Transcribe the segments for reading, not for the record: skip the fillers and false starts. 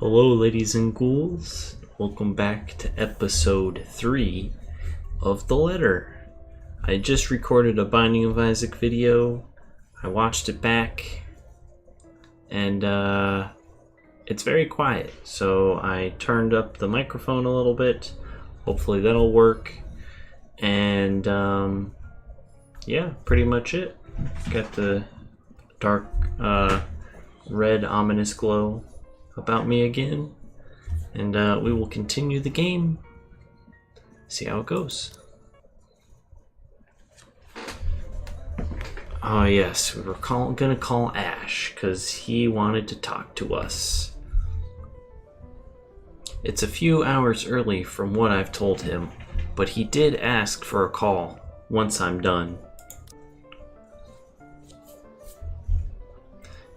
Hello, ladies and ghouls. Welcome back to episode 3 of The Letter. I just recorded a Binding of Isaac video. I watched it back, and it's very quiet. So I turned up the microphone a little bit. Hopefully that'll work. And yeah, pretty much it. Got the dark red ominous glow about me again, and we will continue the game, see how it goes. Oh yes, we were gonna call Ash because he wanted to talk to us. It's a few hours early from what I've told him, but he did ask for a call once I'm done.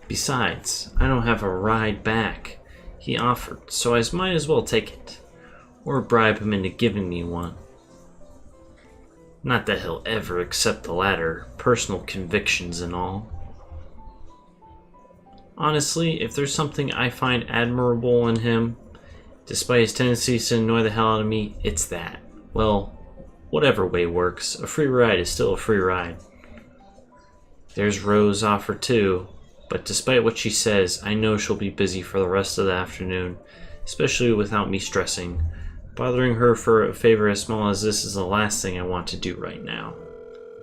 Besides, I don't have a ride back. He offered, so I might as well take it. Or bribe him into giving me one. Not that he'll ever accept the latter, personal convictions and all. Honestly, if there's something I find admirable in him, despite his tendencies to annoy the hell out of me, it's that. Well, whatever way works, a free ride is still a free ride. There's Rose's offer too. But despite what she says, I know she'll be busy for the rest of the afternoon, especially without me stressing. Bothering her for a favor as small as this is the last thing I want to do right now.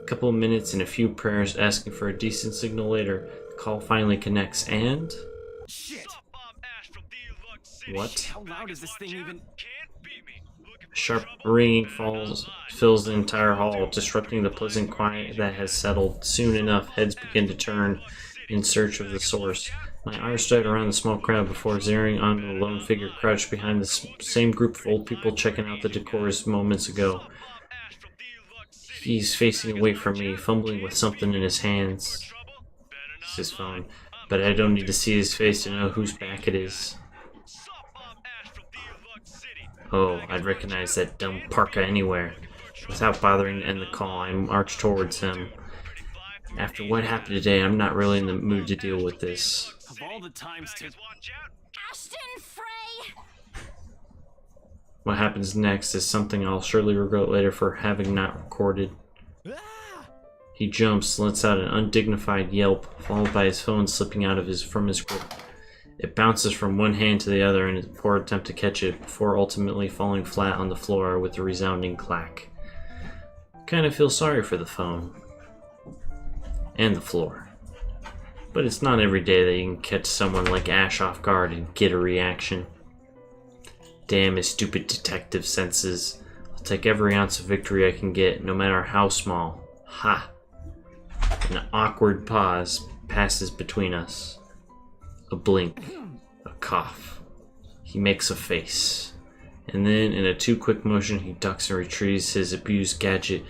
A couple of minutes and a few prayers asking for a decent signal later, the call finally connects and... Shit! What? How loud is this thing even? A sharp ringing fills the entire hall, disrupting the pleasant quiet that has settled. Soon enough, heads begin to turn in search of the source. My eyes strayed around the small crowd before zeroing on the lone figure crouched behind the same group of old people checking out the decors moments ago. He's facing away from me, fumbling with something in his hands. It's his phone, but I don't need to see his face to know whose back it is. Oh, I'd recognize that dumb parka anywhere. Without bothering to end the call, I march towards him. After what happened today, I'm not really in the mood to deal with this. Of all the times to... Ashton Frey! What happens next is something I'll surely regret later for having not recorded. He jumps, lets out an undignified yelp, followed by his phone slipping out of from his grip. It bounces from one hand to the other in a poor attempt to catch it, before ultimately falling flat on the floor with a resounding clack. Kind of feel sorry for the phone. And the floor. But it's not every day that you can catch someone like Ash off guard and get a reaction. Damn his stupid detective senses. I'll take every ounce of victory I can get, no matter how small. Ha! An awkward pause passes between us. A blink. A cough. He makes a face. And then, in a too-quick motion, he ducks and retrieves his abused gadget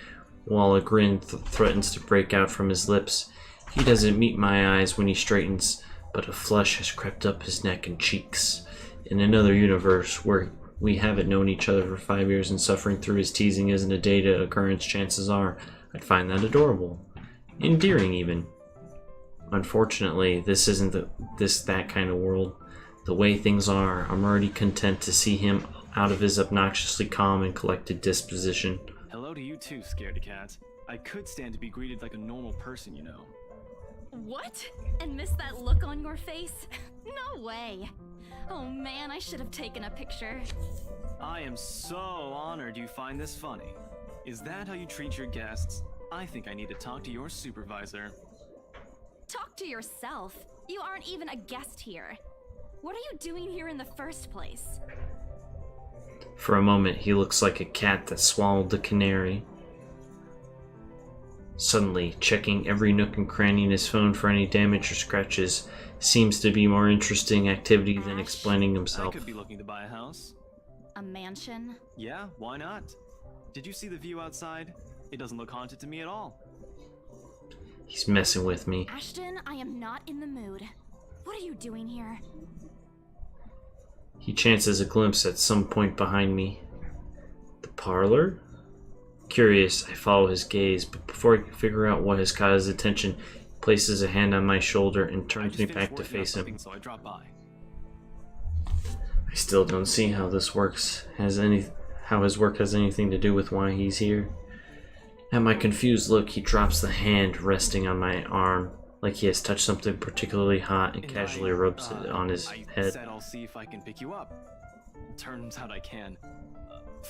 while a grin threatens to break out from his lips. He doesn't meet my eyes when he straightens, but a flush has crept up his neck and cheeks. In another universe, where we haven't known each other for 5 years and suffering through his teasing isn't a day-to occurrence, chances are I'd find that adorable. Endearing, even. Unfortunately, this isn't that kind of world. The way things are, I'm already content to see him out of his obnoxiously calm and collected disposition. Hello to you too, scaredy cat. I could stand to be greeted like a normal person, you know. What? And miss that look on your face? No way. Oh man, I should have taken a picture. I am so honored you find this funny. Is that how you treat your guests? I think I need to talk to your supervisor. Talk to yourself. You aren't even a guest here. What are you doing here in the first place? For a moment, he looks like a cat that swallowed the canary. Suddenly, checking every nook and cranny in his phone for any damage or scratches seems to be more interesting activity than explaining I himself. could be looking to buy a house. A mansion? Yeah, why not? Did you see the view outside? It doesn't look haunted to me at all. He's messing with me. Ashton, I am not in the mood. What are you doing here? He chances a glimpse at some point behind me. The parlor? Curious, I follow his gaze, but before I can figure out what has caught his attention, he places a hand on my shoulder and turns me back to face him. So I dropped by. I still don't see how this works how his work has anything to do with why he's here. At my confused look, he drops the hand resting on my arm, like he has touched something particularly hot, and casually rubs it on his I head. said I'll see if I can pick you up. Turns out I can.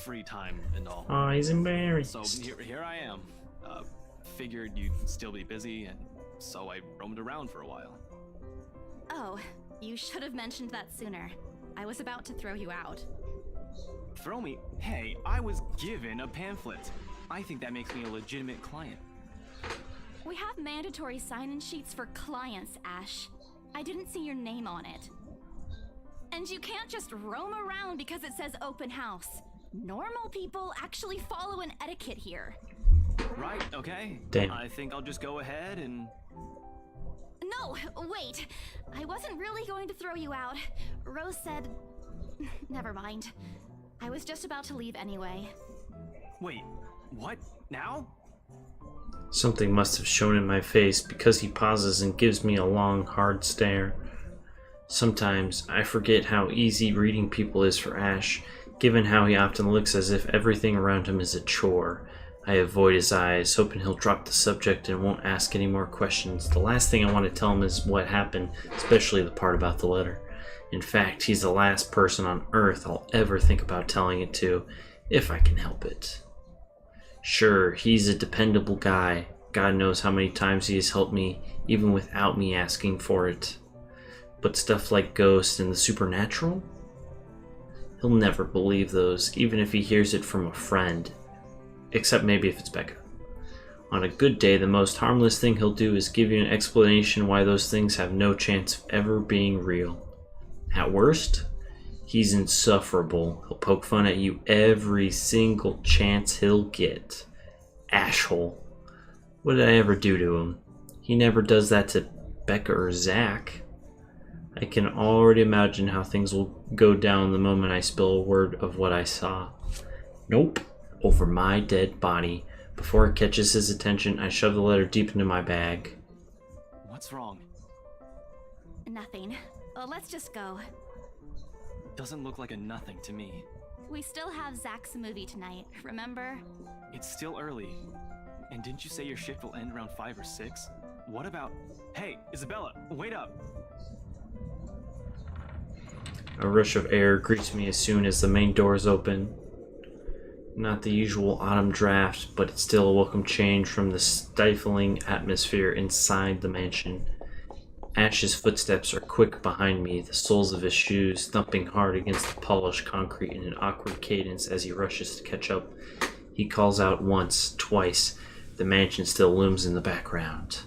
Free time and all. Oh, he's embarrassed. So here I am. Figured you'd still be busy, and so I roamed around for a while. Oh, you should have mentioned that sooner. I was about to throw you out. Throw me? Hey, I was given a pamphlet. I think that makes me a legitimate client. We have mandatory sign-in sheets for clients, Ash. I didn't see your name on it. And you can't just roam around because it says open house. Normal people actually follow an etiquette here. Right, okay. Damn. I think I'll just go ahead and... No, wait. I wasn't really going to throw you out. Rose said... Never mind. I was just about to leave anyway. Wait, what? Now? Something must have shown in my face because he pauses and gives me a long, hard stare. Sometimes I forget how easy reading people is for Ash, given how he often looks as if everything around him is a chore. I avoid his eyes, hoping he'll drop the subject and won't ask any more questions. The last thing I want to tell him is what happened, especially the part about the letter. In fact, he's the last person on Earth I'll ever think about telling it to, if I can help it. Sure, he's a dependable guy. God knows how many times he has helped me, even without me asking for it. But stuff like ghosts and the supernatural? He'll never believe those, even if he hears it from a friend. Except maybe if it's Becca. On a good day, the most harmless thing he'll do is give you an explanation why those things have no chance of ever being real. At worst, he's insufferable. He'll poke fun at you every single chance he'll get. Ashhole. What did I ever do to him? He never does that to Becca or Zach. I can already imagine how things will go down the moment I spill a word of what I saw. Nope. Over my dead body. Before it catches his attention, I shove the letter deep into my bag. What's wrong? Nothing. Well, let's just go. Doesn't look like a nothing to me. We still have Zach's movie tonight, remember? It's still early. And didn't you say your shift will end around 5 or 6? What about... Hey, Isabella, wait up! A rush of air greets me as soon as the main doors open. Not the usual autumn draft, but it's still a welcome change from the stifling atmosphere inside the mansion. Ash's footsteps are quick behind me, the soles of his shoes thumping hard against the polished concrete in an awkward cadence as he rushes to catch up. He calls out once, twice. The mansion still looms in the background.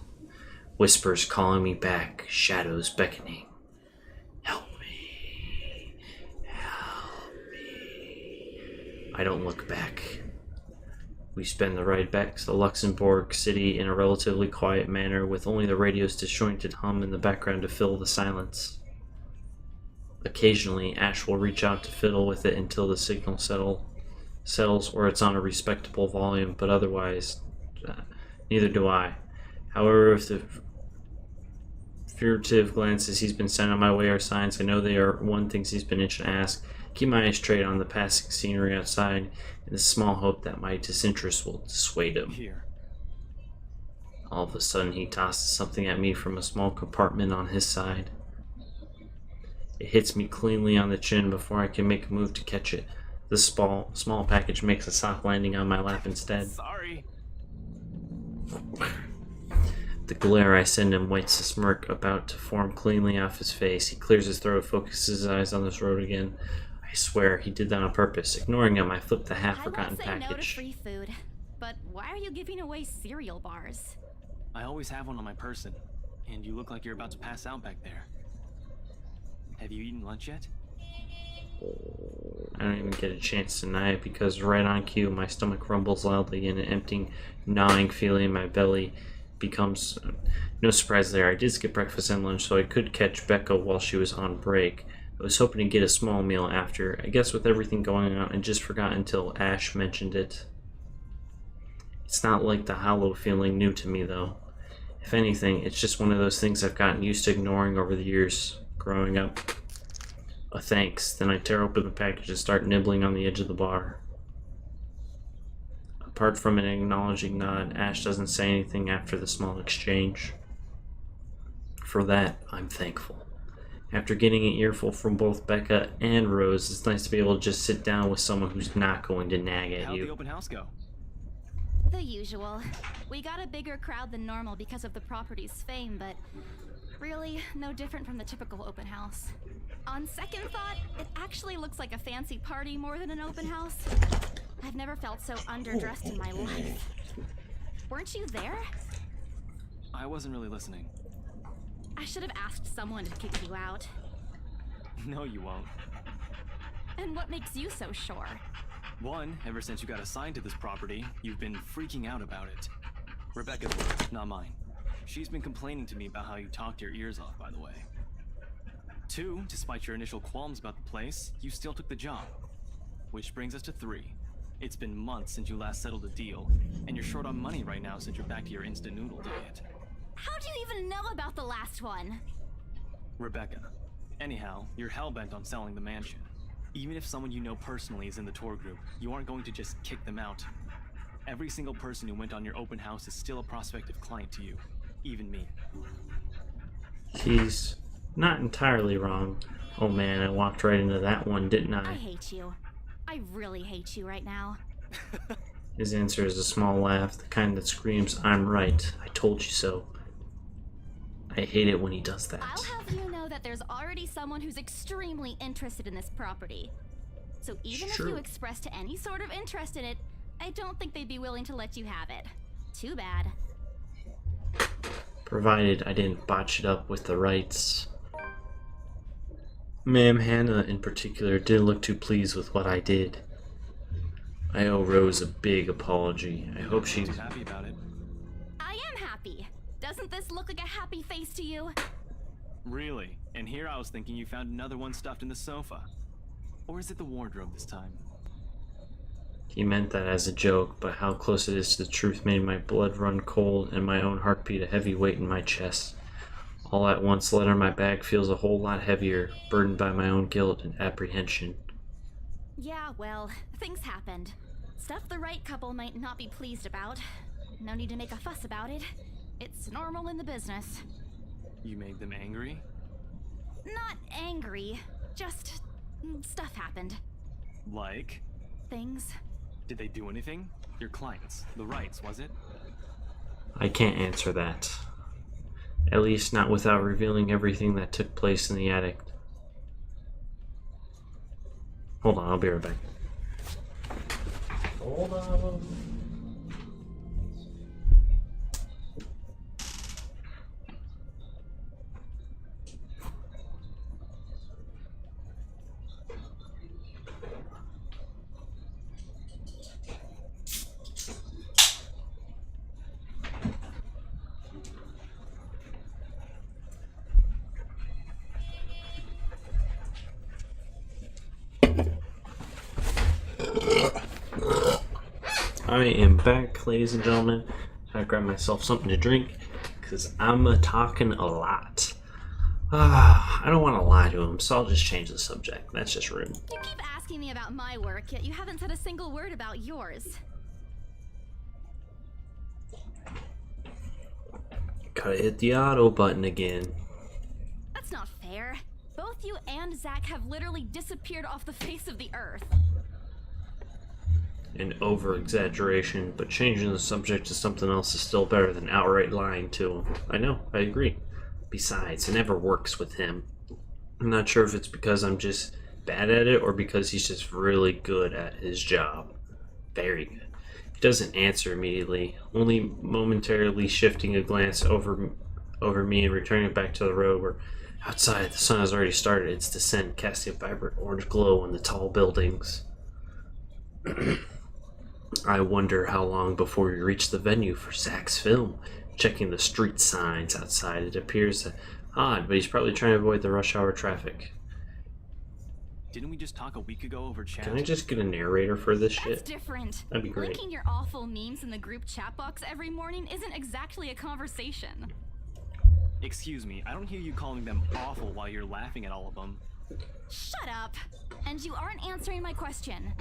Whispers calling me back, shadows beckoning. Help me. Help me. I don't look back. We spend the ride back to Luxembourg City in a relatively quiet manner, with only the radio's disjointed hum in the background to fill the silence. Occasionally, Ash will reach out to fiddle with it until the signal settles or it's on a respectable volume, but otherwise, neither do I. However, if the furtive glances he's been sent on my way are signs, I know they are one things he's been itching to ask. Keep my eyes straight on the passing scenery outside, in the small hope that my disinterest will dissuade him. Here. All of a sudden, he tosses something at me from a small compartment on his side. It hits me cleanly on the chin before I can make a move to catch it. The small package makes a soft landing on my lap instead. Sorry. The glare I send him whites a smirk about to form cleanly off his face. He clears his throat, focuses his eyes on this road again. I swear he did that on purpose. Ignoring him, I flip the half-forgotten I won't say no to package. free food, but why are you giving away cereal bars? I always have one on my person, and you look like you're about to pass out back there. Have you eaten lunch yet? I don't even get a chance to deny it because right on cue, my stomach rumbles loudly and an empty, gnawing feeling in my belly becomes... No surprise there, I did skip breakfast and lunch so I could catch Becca while she was on break. I was hoping to get a small meal after. I guess with everything going on, I just forgot until Ash mentioned it. It's not like the hollow feeling new to me though. If anything, it's just one of those things I've gotten used to ignoring over the years growing up. a thanks. Then I tear open the package and start nibbling on the edge of the bar. Apart from an acknowledging nod, Ash doesn't say anything after the small exchange. For that, I'm thankful. After getting an earful from both Becca and Rose, it's nice to be able to just sit down with someone who's not going to nag at How'd the you. open house go? The usual. We got a bigger crowd than normal because of the property's fame, but really, no different from the typical open house. On second thought, it actually looks like a fancy party more than an open house. I've never felt so underdressed in my life. Weren't you there? I wasn't really listening. I should have asked someone to kick you out. No, you won't. And what makes you so sure? One, ever since you got assigned to this property, you've been freaking out about it. Rebecca's words, not mine. She's been complaining to me about how you talked your ears off, by the way. Two, despite your initial qualms about the place, you still took the job. Which brings us to three. It's been months since you last settled a deal, and you're short on money right now since you're back to your instant noodle diet. How do you even know about the last one? Rebecca. Anyhow, you're hell-bent on selling the mansion. Even if someone you know personally is in the tour group, you aren't going to just kick them out. Every single person who went on your open house is still a prospective client to you. Even me. He's not entirely wrong. Oh man, I walked right into that one, didn't I I? hate you. I really hate you right now. His answer is a small laugh, the kind that screams, I'm right, I told you so. I hate it when he does that. I'll have you know that there's already someone who's extremely interested in this property. So even if you Sure. expressed any sort of interest in it, I don't think they'd be willing to let you have it. Too bad. Provided I didn't botch it up with the rights. Ma'am Hannah, in particular, didn't look too pleased with what I did. I owe Rose a big apology. I hope she's... Too happy about it. I am happy. Doesn't this look like a happy face to you? Really? And here I was thinking you found another one stuffed in the sofa. Or is it the wardrobe this time? He meant that as a joke, but how close it is to the truth made my blood run cold and my own heartbeat a heavy weight in my chest. All at once, letter my bag feels a whole lot heavier, burdened by my own guilt and apprehension. Yeah, well, things happened. Stuff the right couple might not be pleased about. No need to make a fuss about it. It's normal in the business. You made them angry? Not angry, just stuff happened. Like? Things. Did they do anything? Your clients. The rights, was it? I can't answer that. At least not without revealing everything that took place in the attic. Hold on, I'll be right back. Hold on. I am back, ladies and gentlemen. I grabbed myself something to drink because I'm talking a lot. I don't want to lie to him, so I'll just change the subject. That's just rude. You keep asking me about my work, yet you haven't said a single word about yours. Gotta hit the auto button again. That's not fair. Both you and Zach have literally disappeared off the face of the earth. An over-exaggeration, but changing the subject to something else is still better than outright lying to him. I know, I agree. Besides, it never works with him. I'm not sure if it's because I'm just bad at it or because he's just really good at his job. Very good. He doesn't answer immediately, only momentarily shifting a glance over me and returning it back to the road where outside the sun has already started its descent, casting a vibrant orange glow on the tall buildings. I wonder how long before we reach the venue for Zach's film. Checking the street signs outside, it appears odd, but he's probably trying to avoid the rush hour traffic. Didn't we just talk a week ago over chat? Can I just get a narrator for this That's shit? different. That'd be great. Linking your awful memes in the group chat box every morning isn't exactly a conversation. Excuse me, I don't hear you calling them awful while you're laughing at all of them. Shut up! And you aren't answering my question.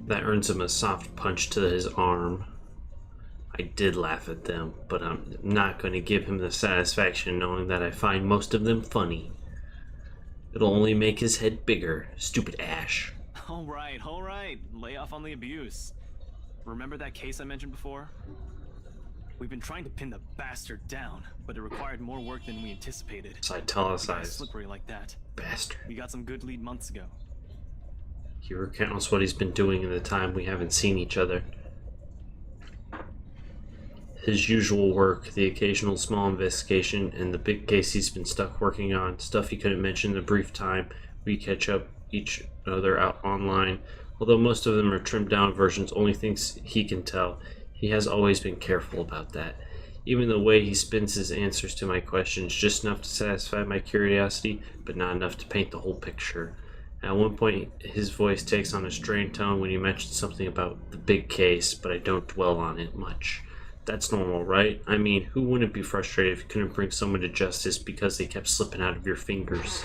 That earns him a soft punch to his arm. I did laugh at them, but I'm not going to give him the satisfaction knowing that I find most of them funny. It'll only make his head bigger, stupid Ash. Alright, alright. Lay off on the abuse. Remember that case I mentioned before? We've been trying to pin the bastard down, but it required more work than we anticipated. So I A guy italicized. slippery like that. Bastard. We got some good lead months ago. He recounts what he's been doing in the time we haven't seen each other. His usual work, the occasional small investigation, and the big case he's been stuck working on, stuff he couldn't mention in the brief time we catch up each other out online. Although most of them are trimmed down versions, only things he can tell. He has always been careful about that. Even the way he spins his answers to my questions, just enough to satisfy my curiosity, but not enough to paint the whole picture. At one point, his voice takes on a strained tone when he mentions something about the big case, but I don't dwell on it much. That's normal, right? I mean, who wouldn't be frustrated if you couldn't bring someone to justice because they kept slipping out of your fingers?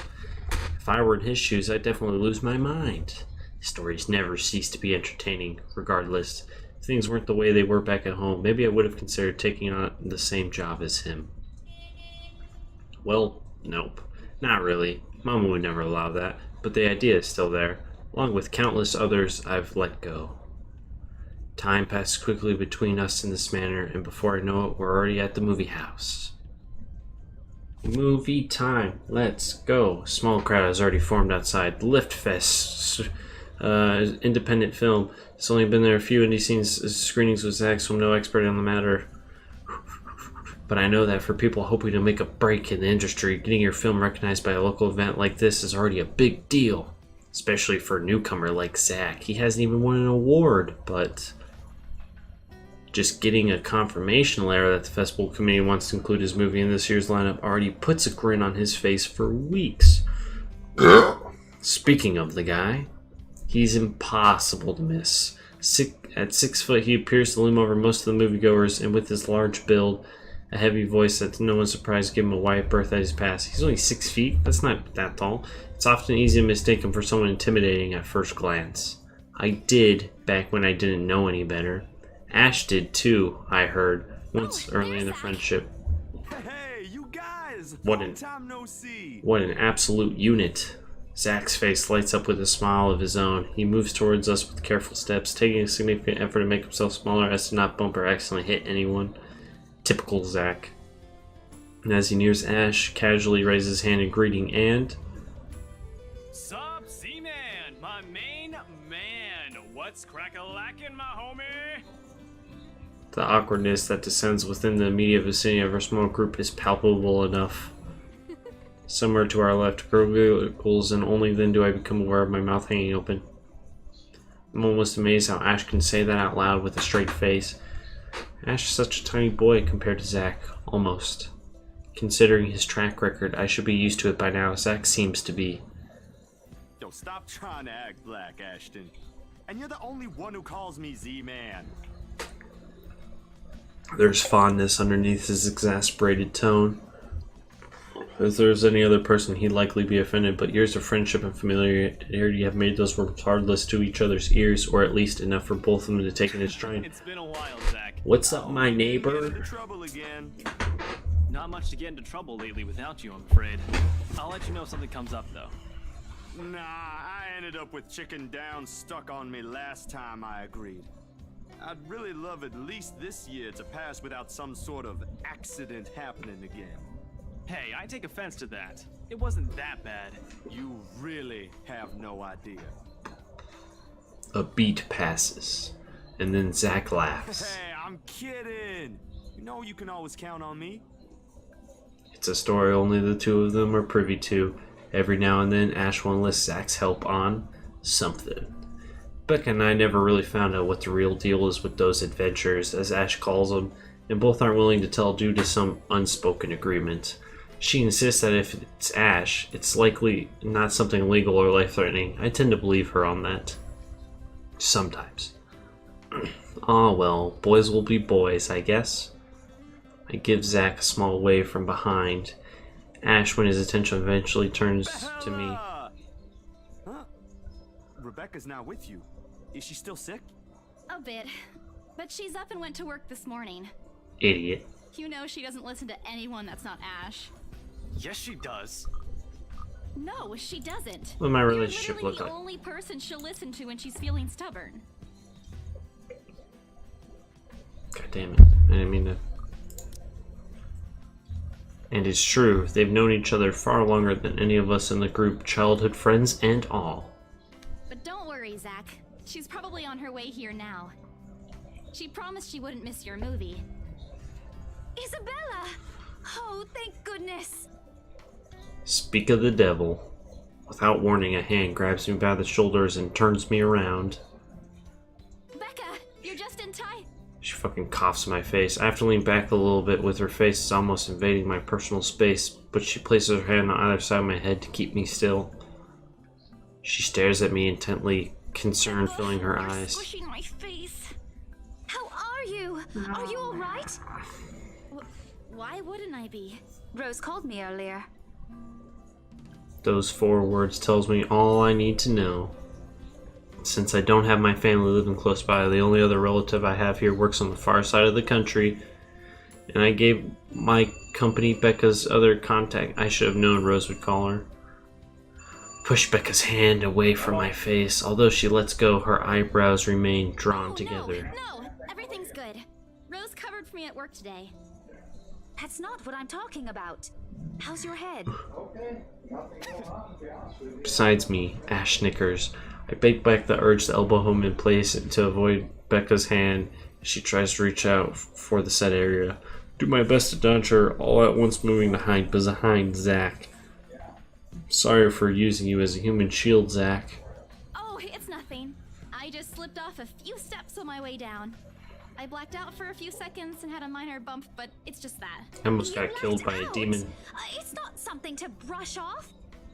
If I were in his shoes, I'd definitely lose my mind. His stories never cease to be entertaining, regardless. If things weren't the way they were back at home, maybe I would have considered taking on the same job as him. Well, nope. Not really. Mama would never allow that, but the idea is still there, along with countless others I've let go. Time passes quickly between us in this manner, and before I know it, we're already at the movie house. Movie time. Let's go. Small crowd has already formed outside. Lift Fest. Independent film. It's only been there a few indie screenings with Zach, so I'm no expert on the matter. But I know that for people hoping to make a break in the industry, getting your film recognized by a local event like this is already a big deal. Especially for a newcomer like Zach. He hasn't even won an award, but just getting a confirmation letter that the festival committee wants to include his movie in this year's lineup already puts a grin on his face for weeks. Speaking of the guy, he's impossible to miss. At 6 foot, he appears to loom over most of the moviegoers, and with his large build, a heavy voice that's no one's surprised to give him a wide berth at his pass. He's only 6 feet. That's not that tall. It's often easy to mistake him for someone intimidating at first glance. I did, back when I didn't know any better. Ash did too, I heard, once early in the friendship. Hey, you guys! What Long time no see. What an absolute unit. Zach's face lights up with a smile of his own. He moves towards us with careful steps, taking a significant effort to make himself smaller as to not bump or accidentally hit anyone. Typical Zach. And as he nears Ash, casually raises his hand in greeting and... Sup, Z-Man, my main man. What's crack-a-lackin', my homie? The awkwardness that descends within the immediate vicinity of our small group is palpable enough. Somewhere to our left, gurgles, and only then do I become aware of my mouth hanging open. I'm almost amazed how Ash can say that out loud with a straight face. Ash is such a tiny boy compared to Zach, almost. Considering his track record, I should be used to it by now. Zach seems to be. Yo, stop trying to act black, Ashton. And you're the only one who calls me Z-Man. There's fondness underneath his exasperated tone. If there's any other person, he'd likely be offended, but years of friendship and familiarity have made those words hardless to each other's ears, or at least enough for both of them to take in his stride. It's been a while, Zach. What's up, my Get neighbor? into trouble again. Not much to get into trouble lately without you, I'm afraid. I'll let you know if something comes up, though. Nah, I ended up with chicken down stuck on me last time I agreed. I'd really love at least this year to pass without some sort of accident happening again. Hey, I take offense to that. It wasn't that bad. You really have no idea. A beat passes, and then Zach laughs. Hey, I'm kidding. You know you can always count on me. It's a story only the two of them are privy to. Every now and then, Ash will enlist Zach's help on something. Becca and I never really found out what the real deal is with those adventures, as Ash calls them, and both aren't willing to tell due to some unspoken agreement. She insists that if it's Ash, it's likely not something illegal or life-threatening. I tend to believe her on that. Sometimes. Ah, well, boys will be boys, I guess. I give Zach a small wave from behind, Ash when his attention eventually turns to me. Bella! Huh? Rebecca's not with you. Is she still sick? A bit. But she's up and went to work this morning. Idiot. You know she doesn't listen to anyone that's not Ash. Yes, she does. No, she doesn't. What my You're relationship literally look the like? only person she'll listen to when she's feeling stubborn. God damn it. I didn't mean to. And it's true, they've known each other far longer than any of us in the group, childhood friends and all. But don't worry, Zach. She's probably on her way here now. She promised she wouldn't miss your movie. Isabella! Oh, thank goodness! Speak of the devil. Without warning, a hand grabs me by the shoulders and turns me around. Becca, you're just in time. She fucking coughs in my face. I have to lean back a little bit with her face almost invading my personal space, but she places her hand on either side of my head to keep me still. She stares at me intently, concern filling her You're eyes. squishing my face. How are you? Are you all right? Why wouldn't I be? Rose called me earlier. Those 4 words tells me all I need to know. Since I don't have my family living close by, the only other relative I have here works on the far side of the country, and I gave my company Becca's other contact. I should have known Rose would call her. Push Becca's hand away from my face. Although she lets go, her eyebrows remain drawn together. No, everything's good. Rose covered for me at work today. That's not what I'm talking about. How's your head? Besides me, Ash snickers. I bake back the urge to elbow him in place to avoid Becca's hand as she tries to reach out for the said area. Do my best to dodge her, all at once moving behind Zach. Sorry for using you as a human shield, Zach. Oh, it's nothing. I just slipped off a few steps on my way down. I blacked out for a few seconds and had a minor bump, but it's just that. I almost You got killed by blacked a out. demon. It's not something to brush off.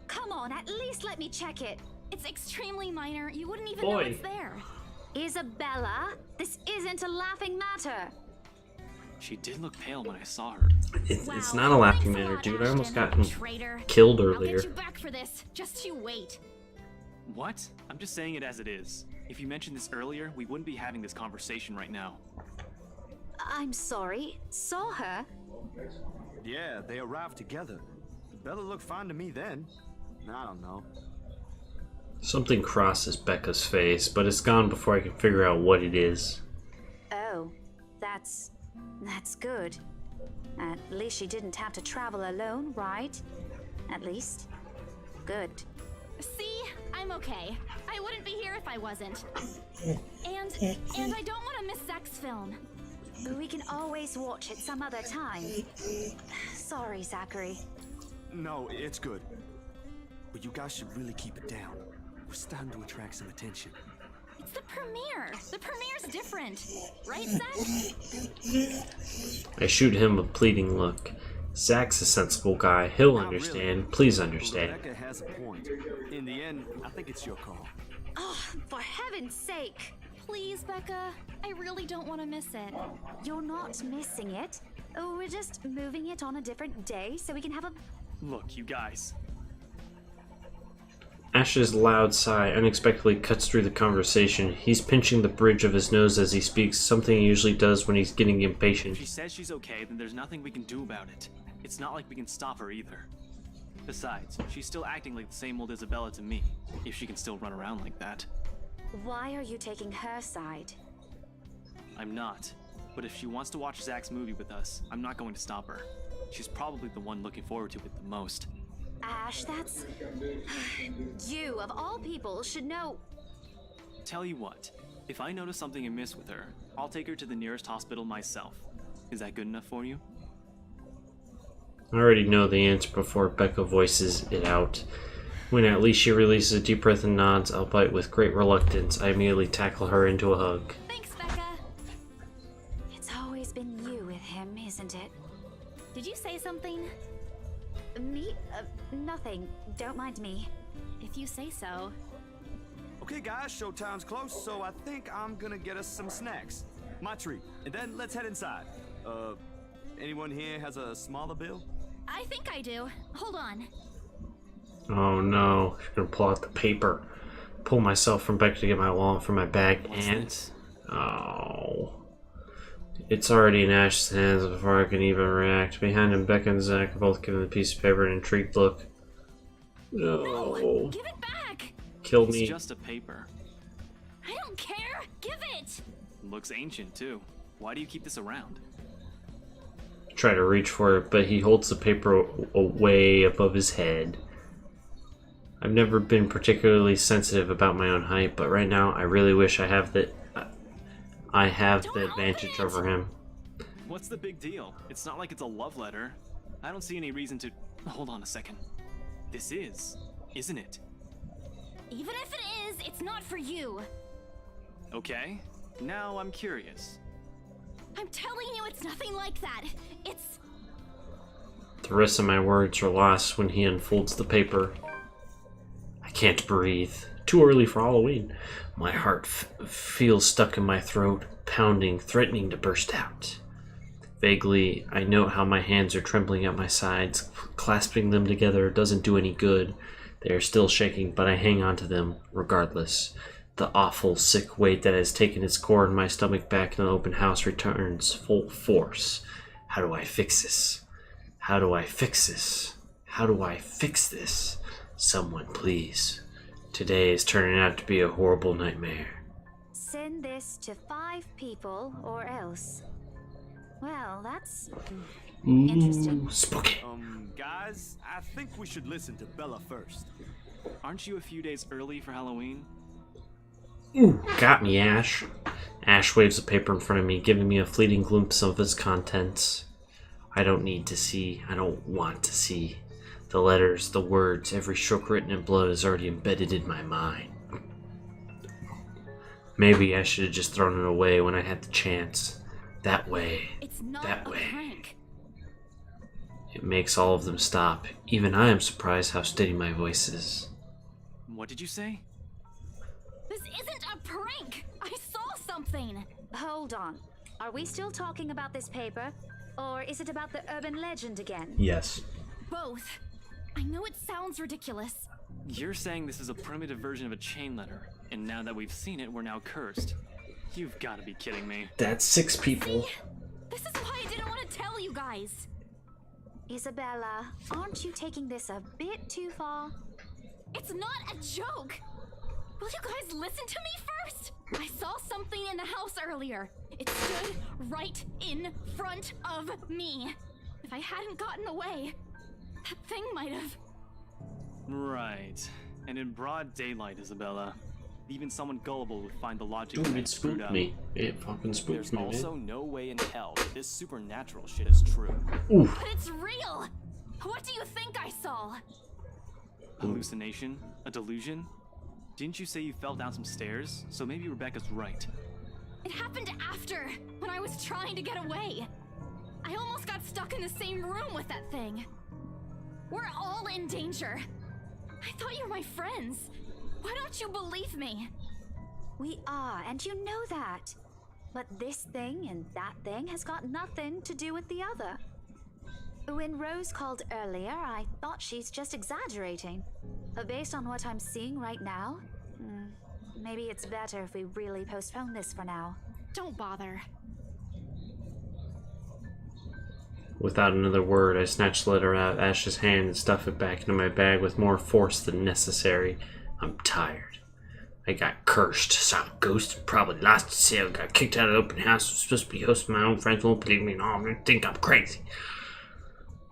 Come on, at least let me check it. It's extremely minor. You wouldn't even know Boy. it's there. Isabella, this isn't a laughing matter. She did look pale when I saw her. It's Wow, not a laughing thanks a matter, lot, dude. I almost Ashton. got Traitor. killed I'll earlier. get you back for this. Just you wait. What? I'm just saying it as it is. If you mentioned this earlier, we wouldn't be having this conversation right now. I'm sorry. Saw her? Yeah, they arrived together. Bella looked fine to me then. I don't know. Something crosses Becca's face, but it's gone before I can figure out what it is. Oh, that's good. At least she didn't have to travel alone, right? At least. Good. See, I'm okay. I wouldn't be here if I wasn't. And I don't want to miss Zach's film. We can always watch it some other time. Sorry, Zachary. No, it's good. But you guys should really keep it down. We're starting to attract some attention. It's the premiere. The premiere's different, right, Zach? I shoot him a pleading look. Zach's a sensible guy. He'll Not understand. really. Please But understand. Rebecca has a point. In the end, I think it's your call. Oh, for heaven's sake! Please, Becca. I really don't want to miss it. You're not missing it. Oh, we're just moving it on a different day so we can have a... Look, you guys. Ash's loud sigh unexpectedly cuts through the conversation. He's pinching the bridge of his nose as he speaks, something he usually does when he's getting impatient. If she says she's okay, then there's nothing we can do about it. It's not like we can stop her either. Besides, she's still acting like the same old Isabella to me, if she can still run around like that. Why are you taking her side? I'm not. But if she wants to watch Zach's movie with us, I'm not going to stop her. She's probably the one looking forward to it the most. Ash, that's... You, of all people, should know... Tell you what, if I notice something amiss with her, I'll take her to the nearest hospital myself. Is that good enough for you? I already know the answer before Becca voices it out. When at least she releases a deep breath and nods, albeit with great reluctance, I immediately tackle her into a hug. Thanks, Becca. It's always been you with him, isn't it? Did you say something? Me? Nothing. Don't mind me. If you say so. Okay, guys, showtime's close, so I think I'm gonna get us some snacks. My treat. And then let's head inside. Anyone here has a smaller bill? I think I do. Hold on. Oh no, she's gonna pull out the paper. Pull myself from Becca to get my wallet from my bag, and oh, it's already in Ash's hands before I can even react. Behind him, Becca and Zach are both giving the piece of paper an intrigued look. No, Give it back! kill It's me. just a paper. I don't care! Give it! Looks ancient, too. Why do you keep this around? Try to reach for it, but he holds the paper way above his head. I've never been particularly sensitive about my own height, but right now I really wish I have the advantage over him. What's the big deal? It's not like it's a love letter. I don't see any reason to... Hold on a second. This is, isn't it? Even if it is, it's not for you. Okay. Now I'm curious. I'm telling you, it's nothing like that. It's... The rest of my words are lost when he unfolds the paper. I can't breathe. Too early for Halloween. My heart feels stuck in my throat, pounding, threatening to burst out. Vaguely, I note how my hands are trembling at my sides. Clasping them together doesn't do any good. They are still shaking, but I hang on to them, regardless. The awful, sick weight that has taken its core in my stomach back in the open house returns full force. How do I fix this? How do I fix this? How do I fix this? Someone, please. Today is turning out to be a horrible nightmare. Send this to 5 people or else. Well, that's interesting. Ooh, spooky. Guys, I think we should listen to Bella first. Aren't you a few days early for Halloween? Ooh, got me, Ash. Ash waves a paper in front of me, giving me a fleeting glimpse of its contents. I don't need to see. I don't want to see. The letters, the words, every stroke written in blood is already embedded in my mind. Maybe I should have just thrown it away when I had the chance. That way. It's not That a way. prank. It makes all of them stop. Even I am surprised how steady my voice is. What did you say? This isn't a prank! I saw something! Hold on. Are we still talking about this paper? Or is it about the urban legend again? Yes. Both. I know it sounds ridiculous. You're saying this is a primitive version of a chain letter, and now that we've seen it, we're now cursed. You've got to be kidding me. That's 6 people. This is why I didn't want to tell you guys. Isabella, aren't you taking this a bit too far? It's not a joke! Will you guys listen to me first? I saw something in the house earlier. It stood right in front of me. If I hadn't gotten away, that thing might have... Right. And in broad daylight, Isabella. Even someone gullible would find the logic Dude, of it screwed spooked up. me. It fucking spooked There's me, also man. no way in hell that this supernatural shit is true. Ooh. But it's real! What do you think I saw? Hallucination? A delusion? Didn't you say you fell down some stairs? So maybe Rebecca's right. It happened after, when I was trying to get away. I almost got stuck in the same room with that thing. We're all in danger. I thought you were my friends. Why don't you believe me? We are, and you know that. But this thing and that thing has got nothing to do with the other. When Rose called earlier, I thought she's just exaggerating. But based on what I'm seeing right now, maybe it's better if we really postpone this for now. Don't bother. Without another word, I snatched the letter out of Ash's hand and stuffed it back into my bag with more force than necessary. I'm tired. I got cursed, saw a ghost, probably lost a sale, got kicked out of the open house, was supposed to be hosting my own friends, won't believe me, and all they think I'm crazy.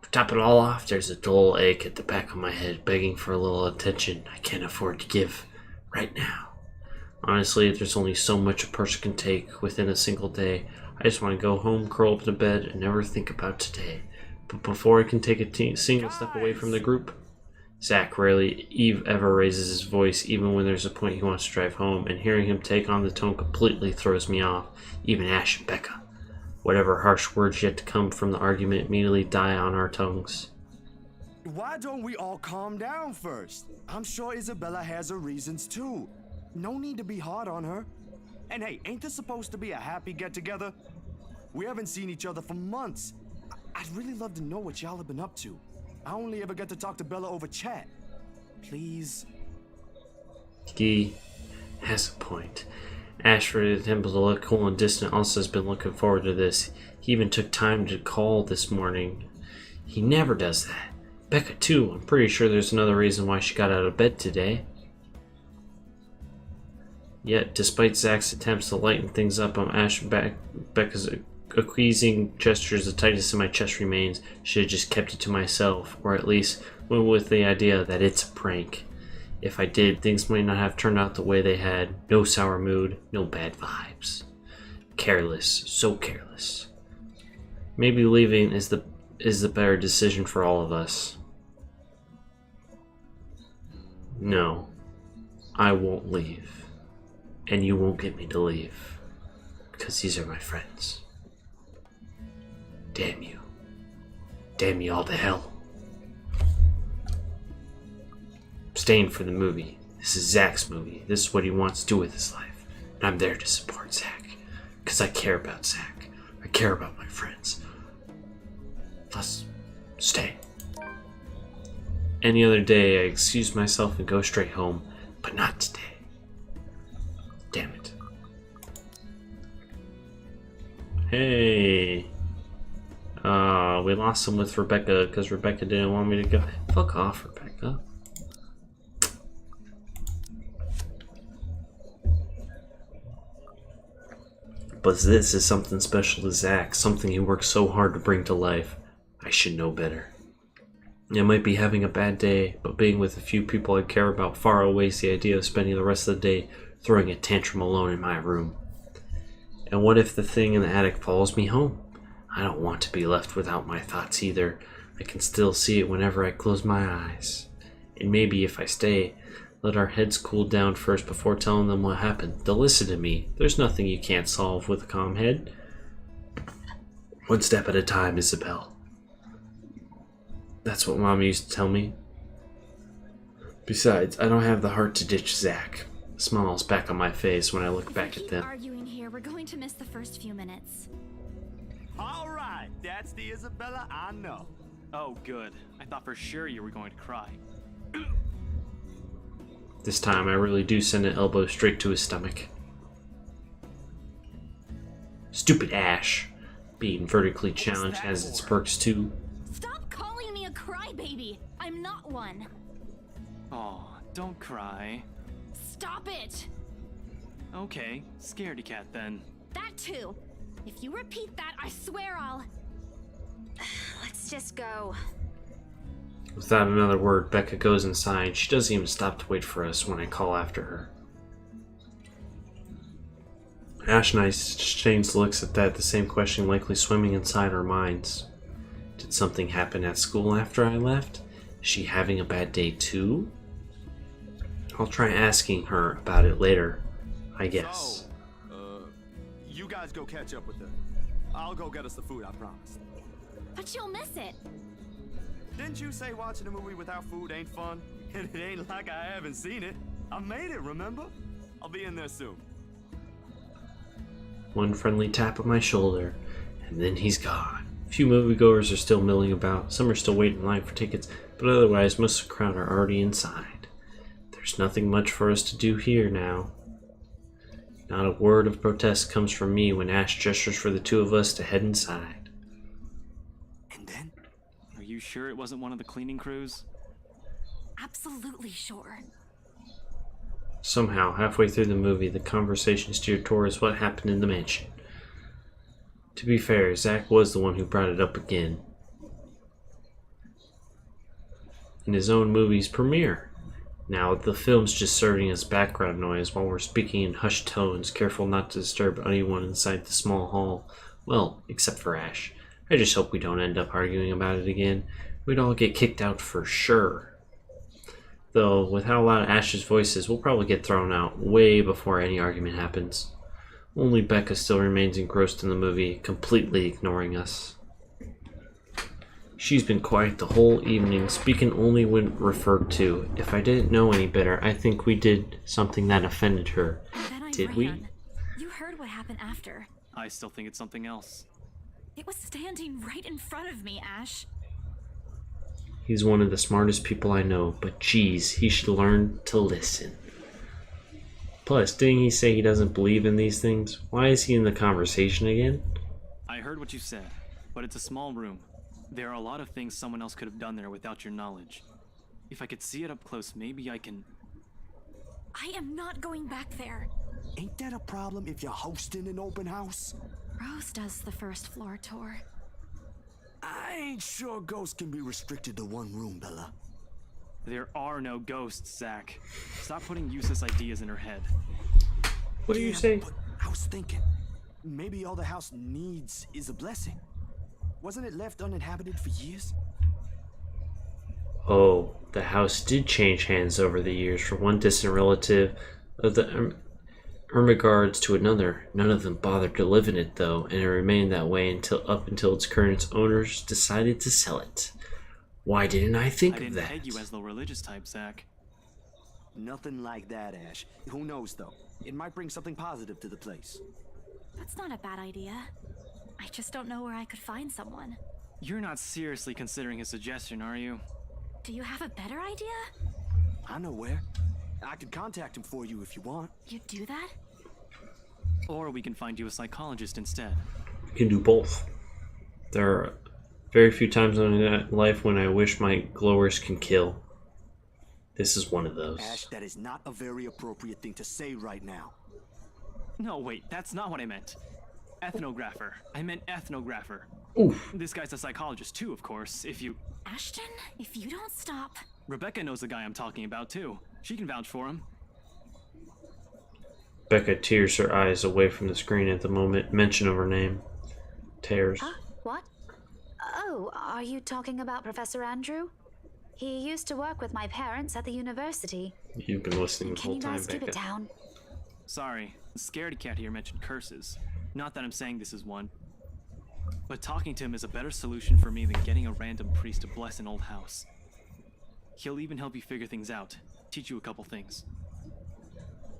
To top it all off, there's a dull ache at the back of my head, begging for a little attention I can't afford to give right now. Honestly, there's only so much a person can take within a single day. I just want to go home, curl up in bed, and never think about today. But before I can take a single step away from the group, Zach rarely ever raises his voice, even when there's a point he wants to drive home, and hearing him take on the tone completely throws me off, even Ash and Becca. Whatever harsh words yet to come from the argument immediately die on our tongues. Why don't we all calm down first? I'm sure Isabella has her reasons too. No need to be hard on her. And hey, ain't this supposed to be a happy get-together? We haven't seen each other for months. I'd really love to know what y'all have been up to. I only ever get to talk to Bella over chat. Please. He has a point. Ashford, attempting to look cool and distant, also has been looking forward to this. He even took time to call this morning. He never does that. Becca, too. I'm pretty sure there's another reason why she got out of bed today. Yet, despite Zach's attempts to lighten things up, Becca's accusing gestures, the tightness in my chest remains. Should have just kept it to myself, or at least went with the idea that it's a prank. If I did, things might not have turned out the way they had. No sour mood, no bad vibes. Careless, so careless. Maybe leaving is the better decision for all of us. No, I won't leave. And you won't get me to leave. Because these are my friends. Damn you. Damn you all to hell. I'm staying for the movie. This is Zach's movie. This is what he wants to do with his life. And I'm there to support Zach. Because I care about Zach. I care about my friends. Let's stay. Any other day, I excuse myself and go straight home. But not today. Damn it. Hey. We lost him with Rebecca because Rebecca didn't want me to go. Fuck off, Rebecca. But this is something special to Zach, something he worked so hard to bring to life. I should know better. I might be having a bad day, but being with a few people I care about far outweighs the idea of spending the rest of the day throwing a tantrum alone in my room. And what if the thing in the attic follows me home? I don't want to be left without my thoughts either. I can still see it whenever I close my eyes. And maybe if I stay, let our heads cool down first before telling them what happened. They'll listen to me. There's nothing you can't solve with a calm head. One step at a time, Isabel. That's what Mom used to tell me. Besides, I don't have the heart to ditch Zach. A smile's back on my face when I look back at them. Arguing here, we're going to miss the first few minutes. All right, that's the Isabella I know. Oh, good. I thought for sure you were going to cry. This time I really do send an elbow straight to his stomach. Stupid Ash. Being vertically challenged has its perks too. Stop calling me a crybaby. I'm not one. Oh, don't cry. Stop it. Okay, scaredy cat then. That too. If you repeat that, I swear I'll... Let's just go. Without another word, Becca goes inside. She doesn't even stop to wait for us when I call after her. Ash and I exchange looks at that, the same question likely swimming inside our minds. Did something happen at school after I left? Is she having a bad day too? I'll try asking her about it later, I guess. So, you guys go catch up with her. I'll go get us the food, I promise. But you'll miss it. Didn't you say watching a movie without food ain't fun? And it ain't like I haven't seen it. I made it, remember? I'll be in there soon. One friendly tap on my shoulder, and then he's gone. A few moviegoers are still milling about. Some are still waiting in line for tickets, but otherwise most of the crowd are already inside. There's nothing much for us to do here now. Not a word of protest comes from me when Ash gestures for the two of us to head inside. And then? Are you sure it wasn't one of the cleaning crews? Absolutely sure. Somehow, halfway through the movie, the conversation steered towards what happened in the mansion. To be fair, Zach was the one who brought it up again. In his own movie's premiere. Now, the film's just serving as background noise while we're speaking in hushed tones, careful not to disturb anyone inside the small hall. Well, except for Ash. I just hope we don't end up arguing about it again. We'd all get kicked out for sure. Though, with how loud Ash's voice is, we'll probably get thrown out way before any argument happens. Only Becca still remains engrossed in the movie, completely ignoring us. She's been quiet the whole evening, speaking only when referred to. If I didn't know any better, I think we did something that offended her. Then I Did ran. we? You heard what happened after. I still think it's something else. It was standing right in front of me, Ash. He's one of the smartest people I know, but geez, he should learn to listen. Plus, didn't he say he doesn't believe in these things? Why is he in the conversation again? I heard what you said, but it's a small room. There are a lot of things someone else could have done there without your knowledge. If I could see it up close, maybe I can... I am not going back there. Ain't that a problem if you're hosting an open house? Rose does the first floor tour. I ain't sure ghosts can be restricted to one room, Bella. There are no ghosts, Zach. Stop putting useless ideas in her head. What do you say? But I was thinking, maybe all the house needs is a blessing. Wasn't it left uninhabited for years? Oh, the house did change hands over the years from one distant relative of the Ermengardes to another. None of them bothered to live in it, though, and it remained that way until its current owners decided to sell it. Why didn't I think I of didn't that? peg you as the religious type, Zach. Nothing like that, Ash. Who knows, though? It might bring something positive to the place. That's not a bad idea. I just don't know where I could find someone. You're not seriously considering his suggestion, are you? Do you have a better idea? I know where. I could contact him for you if you want. You'd do that? Or we can find you a psychologist instead. You can do both. There are very few times in my life when I wish my glowers can kill. This is one of those. Ash, that is not a very appropriate thing to say right now. No, wait, that's not what I meant. Ethnographer. I meant ethnographer. Oof. This guy's a psychologist too, of course, if you... Ashton, if you don't stop... Rebecca knows the guy I'm talking about too. She can vouch for him. Becca tears her eyes away from the screen at the moment mention of her name. Tears. What? Oh, are you talking about Professor Andrew? He used to work with my parents at the university. You've been listening the Can whole you time, guys keep Becca. it down? Sorry, Scaredy Cat here mentioned curses. Not that I'm saying this is one. But talking to him is a better solution for me than getting a random priest to bless an old house. He'll even help you figure things out, teach you a couple things.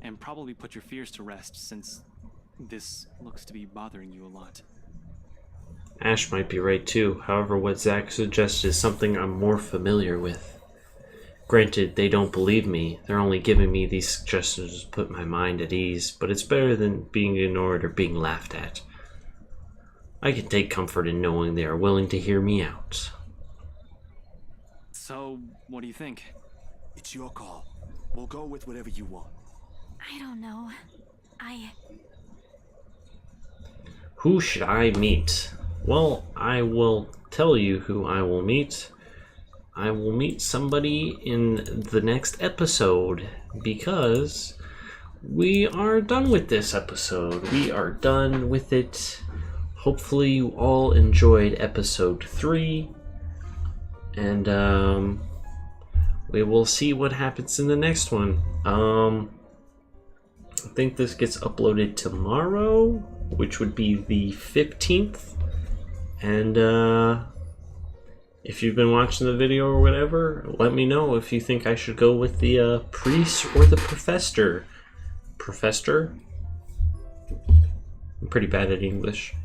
And probably put your fears to rest, since this looks to be bothering you a lot. Ash might be right too. However, what Zach suggested is something I'm more familiar with. Granted, they don't believe me. They're only giving me these suggestions to put my mind at ease, but it's better than being ignored or being laughed at. I can take comfort in knowing they are willing to hear me out. So, what do you think? It's your call. We'll go with whatever you want. I don't know. Who should I meet? Well, I will tell you who I will meet. I will meet somebody in the next episode because we are done with this episode. We are done with it. Hopefully you all enjoyed episode 3. And we will see what happens in the next one. I think this gets uploaded tomorrow, which would be the 15th. And if you've been watching the video or whatever, let me know if you think I should go with the priest or the professor. Professor? I'm pretty bad at English.